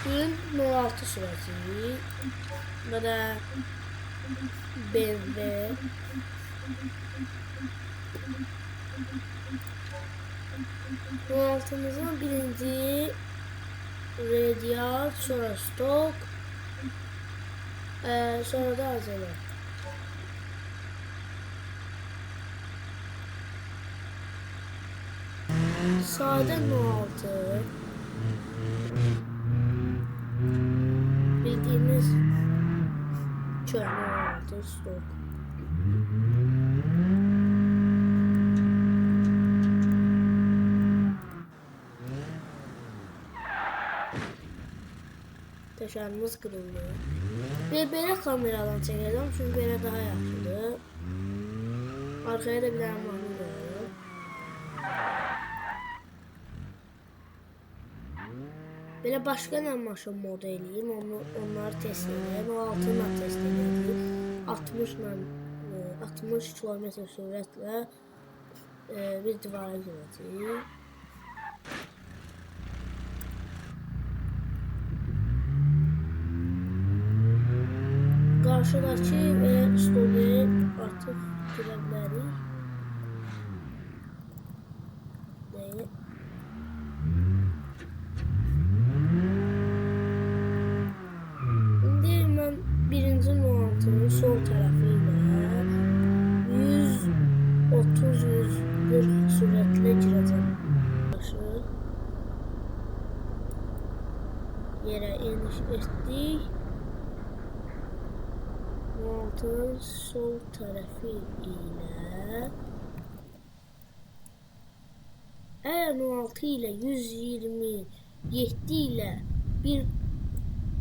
Bugün 06 sürəci və də BMW altımızın birinci radial, sonra stok, sonra da acele. Sade 06 bildiğimiz köhnə 06 stok. Təşərimiz qırıldı. Belə kameradan çəkəcəm çünki belə daha yaxşıdır. Arkaya da bir dənə mahnı qoyuyorum. Belə başqa nə maşın mod eləyim, onları test edeyim. O altından test edeyim. 60 km sürətlə bir divara girəcəyik. Qarşıdakı stolu artıq girə bilərik. Deyil. İndi mən birinci 06'nın sol tərəfi ilə 130-140 sürətlə girəcəm. Yerə eniş etdik. 06'nın sol tərəfi ilə əgər 06 ilə 127 ilə bir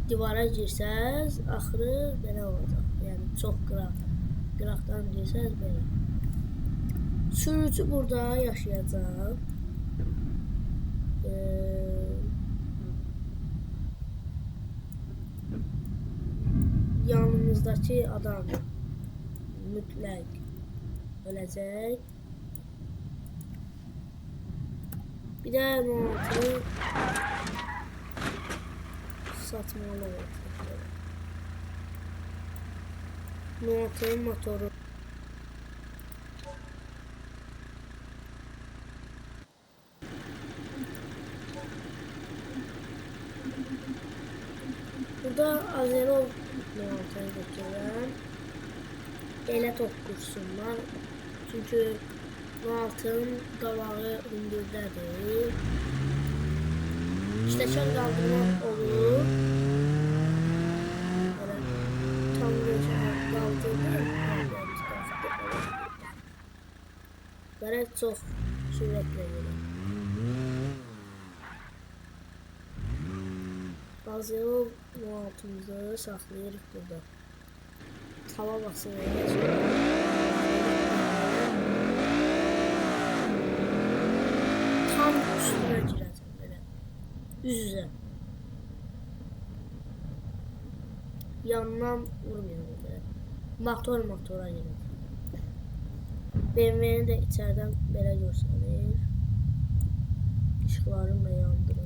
divara girsəz, axırı belə olacaq. Yəni çox qıraqdan girsəz belə. Sürücü burada yaşayacaq. Yanımızdaki adam mütləq öləcək. Bir də 06 satmalı olacaq. 06'nın motoru. Burada Azerov 06'ya götürürəm. Elə top qursunlar. Çünki 06'nın qavağı hündürdədir. İştəkar qaldırmaq olur. Belə tam qaldırdım. Belə çox sürətlə gedir. Azerov 06'mızı saxlayırıq burada. Tava basırıq. Tam üstünə girəcəm belə. Üz-üzə. Yandan vurmayalım belə. Motora girəcəm. BMW-ni də içərdən belə görsənir. İşıqlarını da yandırım.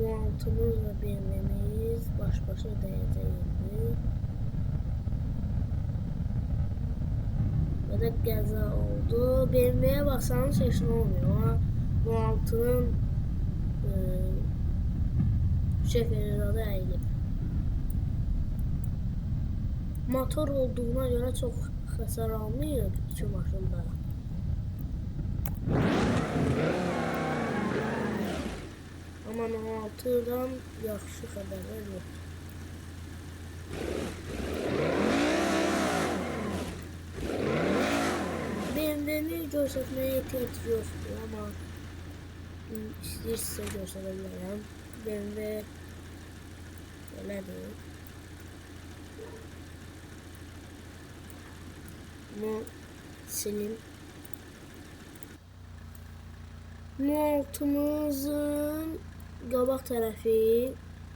Altımız ve BMW'miz baş-başa dəyəcəkdir. Və də qəza oldu. BMW'ye baxsanız heç nə olmuyor. Ama 06'nın şoförü adı əyilib. Motor olduğuna görə çox xəsar almayıb iki maşında. Ama 06'dan yaxşı xəbərlər yoxdur. BMW-ni göstərməyə ehtiyac yoxdur, amma istəyirsə göstərə bilərəm. BMW belədir. Bunu silim. 06'mızın qabaq tərəfi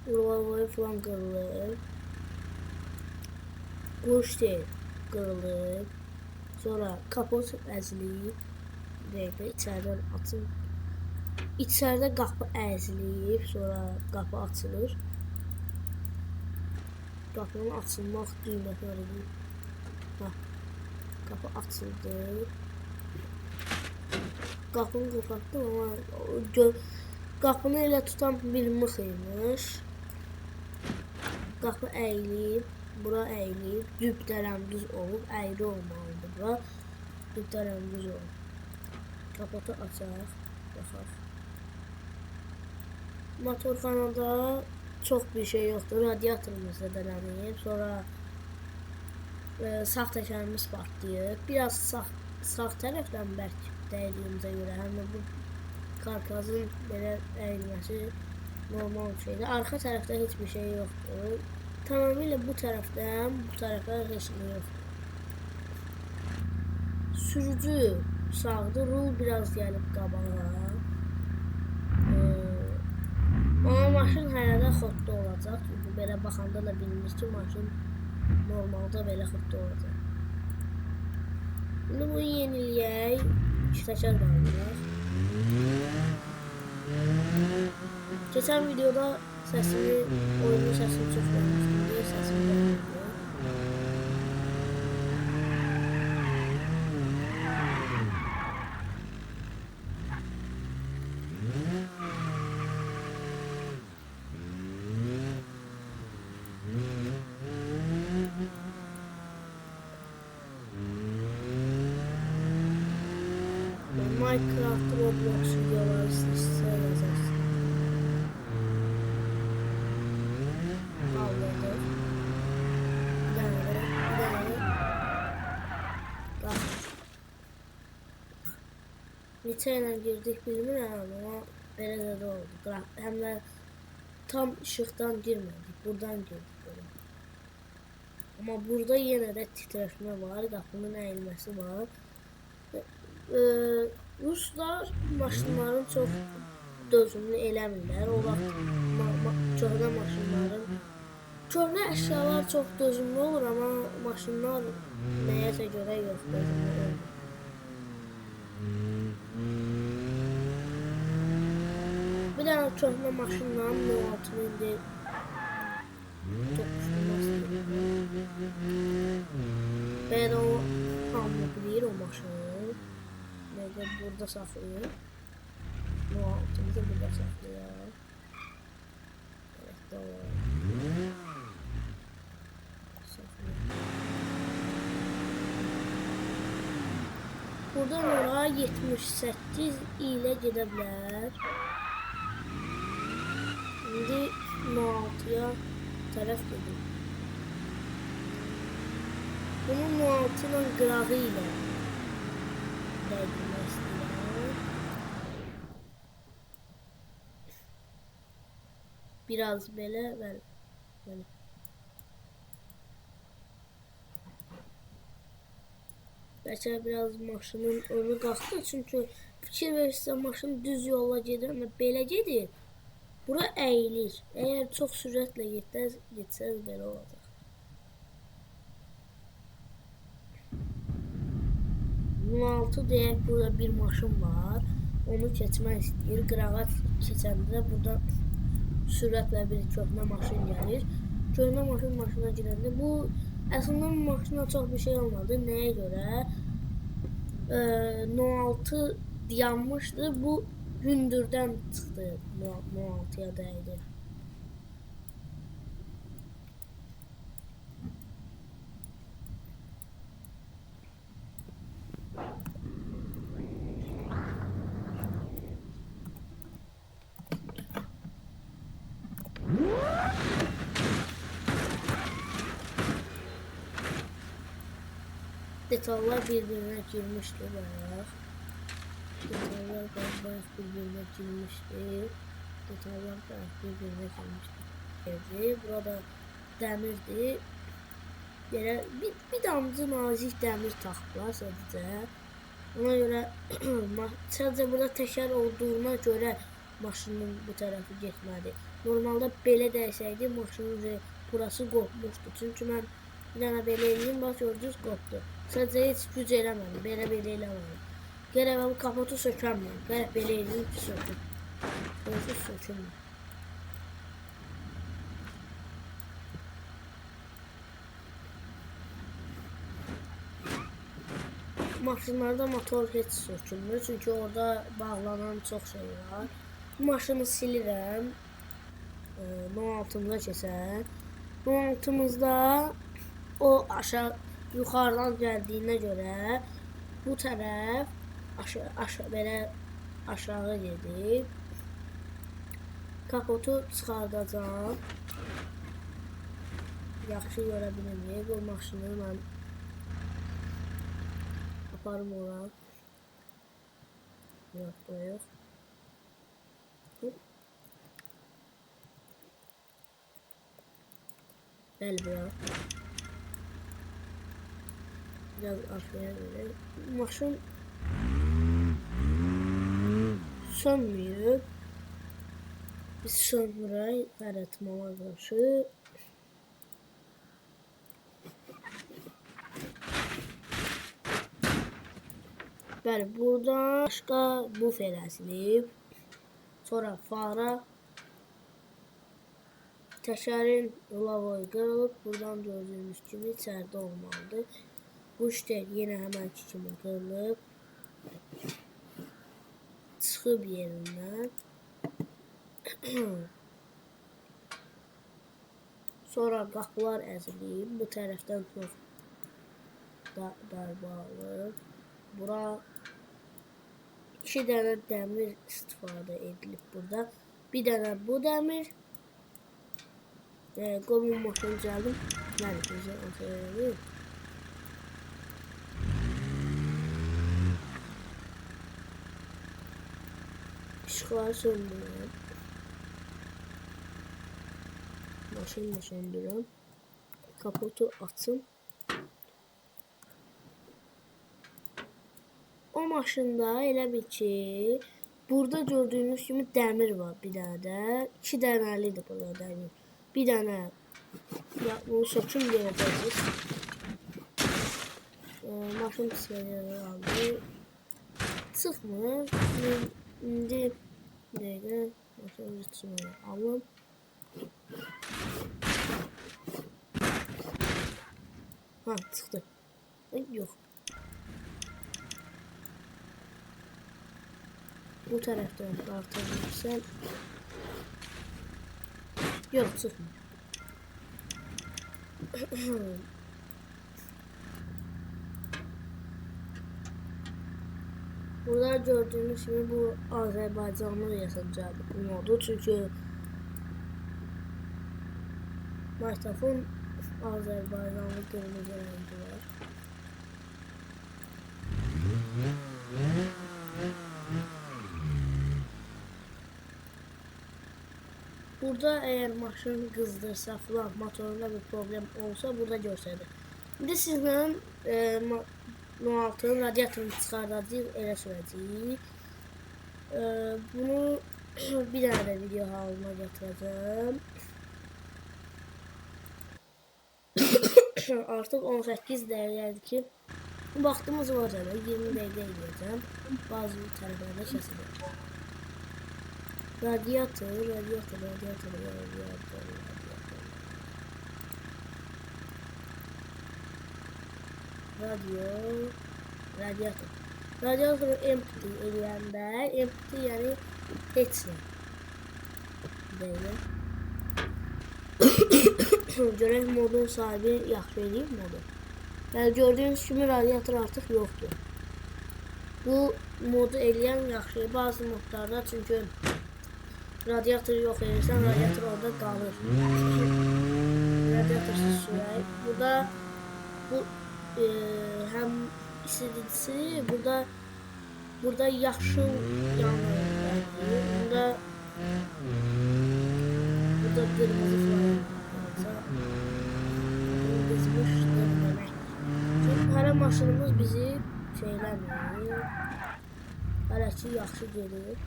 uralvaya falan qırılır. Quş deyil. qırılıb. Sonra kapot əzilib. Dəqiqə içəridən açın. İçəridə qapı əzilib, sonra qapı açılır. Qapının açılmaq düyməsi var idi. Qapı açıldı. Qapını qapatdım amma qapını elə tutan bir mıx imiş. Qapı əyilib, bura əyilib, düz olub, əyri olmalıdır bura. Düz olub. Kapotu açaq, baxaq. Motorxanada çox bir şey yoxdur. Radiatorumuz zədələnib. Sonra sağ təkərimiz partlayıb. Biraz sağ tərəfdən bərk dəydiyimizə görə həm də bu karkasın belə əyilməsi normal bir şeydir. Arxa tərəfdə heç bir şey yoxdur. Tamamilə bu tərəfdən bu tərəfə heç nə yoxdur. Sürücü sağdır, rul biraz gəlib qabağa. Amma maşın hələ də xodda olacaq. Çünki belə baxanda da bilinir ki, maşın normalda belə xodda olacaq. Şimdi bunu yeniləyək. 2 təkər qalacaq. Geçen videoda oyunun səsini çox beğenmişdim diye səsini beğendim. Minecraft, Roblox videoları sizə yazarsın. Ağladı. Bir dənə. Bax. Neçə ilə girdik bilmirəm, amma belə də oldu. Həm də tam işıqdan girmədik, buradan girdik belə. Amma burada yenə də titreşmə var, qapının əyilməsi var. Ruslar maşınların çox dözümlü eləmirlər. O vaxt köhnə maşınların, köhnə əşyalar çox dözümlü olur, amma maşınlar nəyəsə görə yox, dözümlü olur. Bir dənə köhnə maşınla M6-nı indi toqquşdurmasın. Bəli, o hamı bilir o maşını. Nerede burada saklıyor. M6'mızı burada saklıyor. Evet, doğru. Saklıyor. Buradan oraya 78 ile gidebilir. Şimdi M6'ya taraf gidiyor. Bunun M6'nın grağı ile biraz belə belə. Bəlkə biraz maşının önü qalxdı, çünki fikir verirsə maşın düz yolla gedir, amma belə gedir. Bura əyilir. Əgər çox sürətlə getsəz belə olacaq. M6 deyək, burada bir maşın var. Onu keçmək istəyir. Qırağa keçəndə burada sürətlə bir köhnə maşın gəlir. Köhnə maşın maşına girəndə bu əslində maşına çox bir şey olmadı. Nəyə görə? M6 dayanmışdı. Bu hündürdən çıxdı. M6'ya dəydi. Detallar birbirine girmişti bayağı. Detallar bayağı birbirine girmişti. Burada dəmirdi. Yerə bir damcı nazik dəmir taxdılar sadəcə. Ona görə sadəcə burada təkər olduğuna görə maşının bu tərəfi getmədi. Normalda belə dəysəydi maşının burası qopmuşdu. Çünki mən Bir dənə belə eləyim, bax gördünüz, qopdu. Sadəcə heç güc eləmədim, belə eləmədim. Gərək bu kapotu sökəməm, gərək belə eləyim ki, söküm. Gördünüz, sökülmür. Maşınlarda motor heç sökülmür, çünki orada bağlanan çox şey var. Bu maşını silirəm. No-altımıza keçək. No-altımızda o aşağı, yuxarıdan gəldiyinə görə bu tərəf belə aşağı gedir. Kapotu çıxardacağım. Yaxşı görə bilmirik. Bu maşını mən aparım ora. Yox, bu yox. Bəli, bura. Biraz aşağıya verir. Maşın sönmüyor. Biz söndürək, fərətmama qarşı. Bəli, buradan başqa bufer əsilib. Sonra fara. Təkərin lavoy qırılıb. Buradan gördüyünüz kimi içəridə olmalıdır. Bu işlər yenə həmənki kimi qırılıb. Çıxıb yerindən. Sonra qapılar əzilib. Bu tərəfdən çox darba alıb. Bura 2 dənə dəmir istifadə edilib burada. Bir dənə bu dəmir. Qoyun maşını gəldim. Bəli, bizə atayalım. İşıqları söndürürəm. Maşını da söndürürəm. Kapotu açım. O maşında elə bil ki, burada gördüyünüz kimi dəmir var bir dənə də. 2 dənəlidir burada dəmir. Bir dənə bunu söküm deyəcəksiniz. Maşın pisləri aldı. Çıxmır. İndi bir dəqiqə maşın ritmini alım. Ha, çıxdı. Yox. Bu tərəfdən artırırsan. Yox, çıxmır. Burada gördüyünüz kimi bu Azərbaycanlı yaşanacaq modu. Çünki Maytafın Azərbaycanlı qırmızı rəngi var. Burada eğer maşın qızdırsa falan, motorunda bir problem olsa burada göstərir. İndi sizlə No-altının radiatorunu çıxardacağıq, elə sürəcəyik. Bunu bir dənə də video halına gətirəcəm. Artıq 18 dəqiqədir ki, vaxtımız var canım, 20 dəqiqə edəcəm. Bazı tərəflərdə kəsilir. Radiator. Radiatoru empty eləyəndə, empty yəni heç nə. Deyil. Görək modun sahibi yaxşı eləyib modu. Yəni gördüyünüz kimi radiator artıq yoxdur. Bu modu eləyən yaxşı. Bazı modlarda çünki radiatoru yox edirsən, radiator orada qalır. Radiatorsuz sürək. Burada bu həm isidicisi, burada yaşıl yanır. Burada qırmızı falan. Qızmışdır demək. Çünki hələ maşınımız bizi şeyləmir. Hələ ki yaxşı gelir.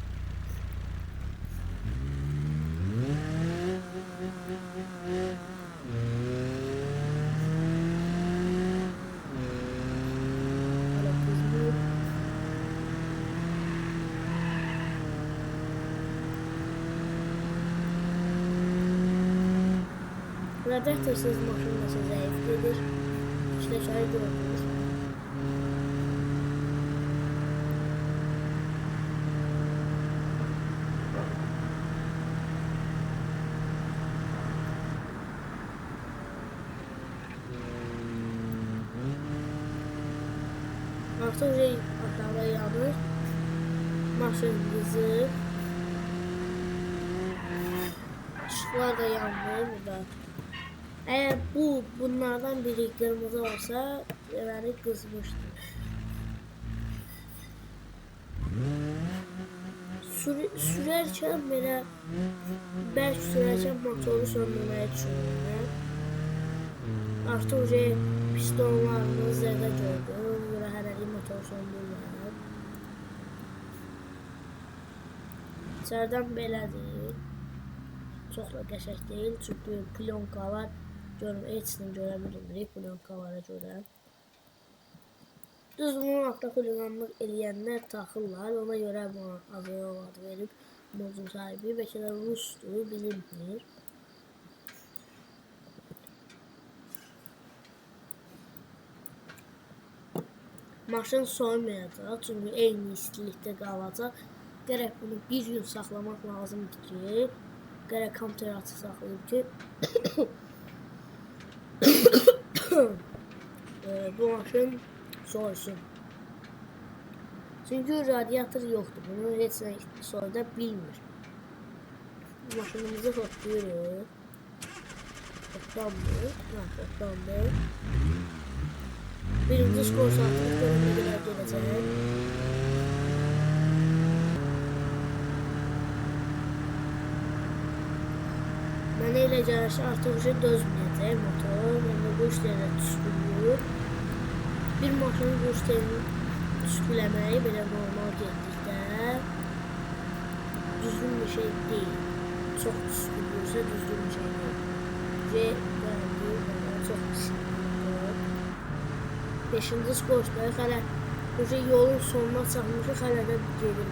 Radiatorsuz maşın nəsə zəif gedir. İşləkləri gördünüz. Artıq aşağıda yanır. Maşın qızır. Işıqlar da yanmır burada. Eğer bunlardan biri kırmızı olsa deməli qızmışdır. Sürərkən belə bərk sürərkən motoru söndürməyə düşünürəm. Artıq pistonlarını zərdə gördüm. Ona görə hələlik motoru söndürürəm. İçərdən belədir. Çox da qəşəng deyil, çünki plyonkalar heç nə görə bilmirik plyonkalara görə. Düz bunun haqqında xuliqanlıq eləyənlər taxırlar, ona görə buna Azərbaycan adı verib modun sahibi, bəlkə də rusdur, bilinmir. Maşın soymayacaq, çünki eyni istilikdə qalacaq. Gərək bunu bir gün saxlamaq lazımdır ki, gərək kompüter açıq saxlayıb ki, bu maşın soysun. Çünki radiator yoxdur, bunu heç nə soyda bilmir. Maşınımızı hoplayırıq. Hoplandı. Birinci skor saatimiz görünme qədər gələcək. Mənə elə gəlir ki, artıq dözməyəcək motor. Yəni bu işlərə düşkünlük. Bir maşının bu işlərini düşküləməyi belə normal getdikdə düzgün bir şey deyil. Çox düşkünlüksə düzgün bir şey deyil. Çox pislikdir. 5-ci skorsdayıq, hələ yolun sonuna çatmışıq, hələ də gedir.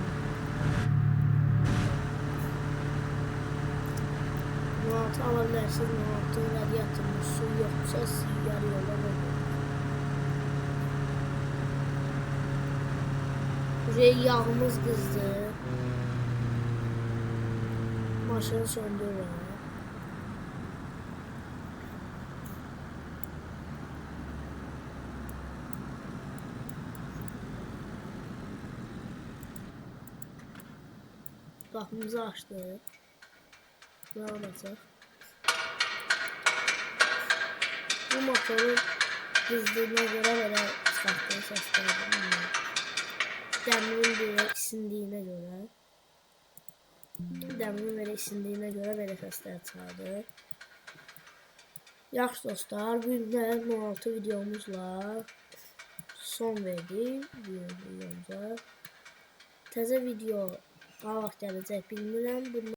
Nualtı ala bilərsiniz, Nualtı radiatorunun su yoxsa yarı yolda olur. Yağımız qızdı. Maşını söndürürəm. Qapımızı açdıq. Ne olacaq? Bu motoru qızdığına görə belə çıxartdığı səslərdir. Dəmirin belə isindiyinə görə. Dəmirin belə isindiyinə görə belə səslər çıxardır. Yaxşı dostlar, bu gün də 16 videomuzla son verdik videomuza. Təzə video vaxt gələcək bilmirəm.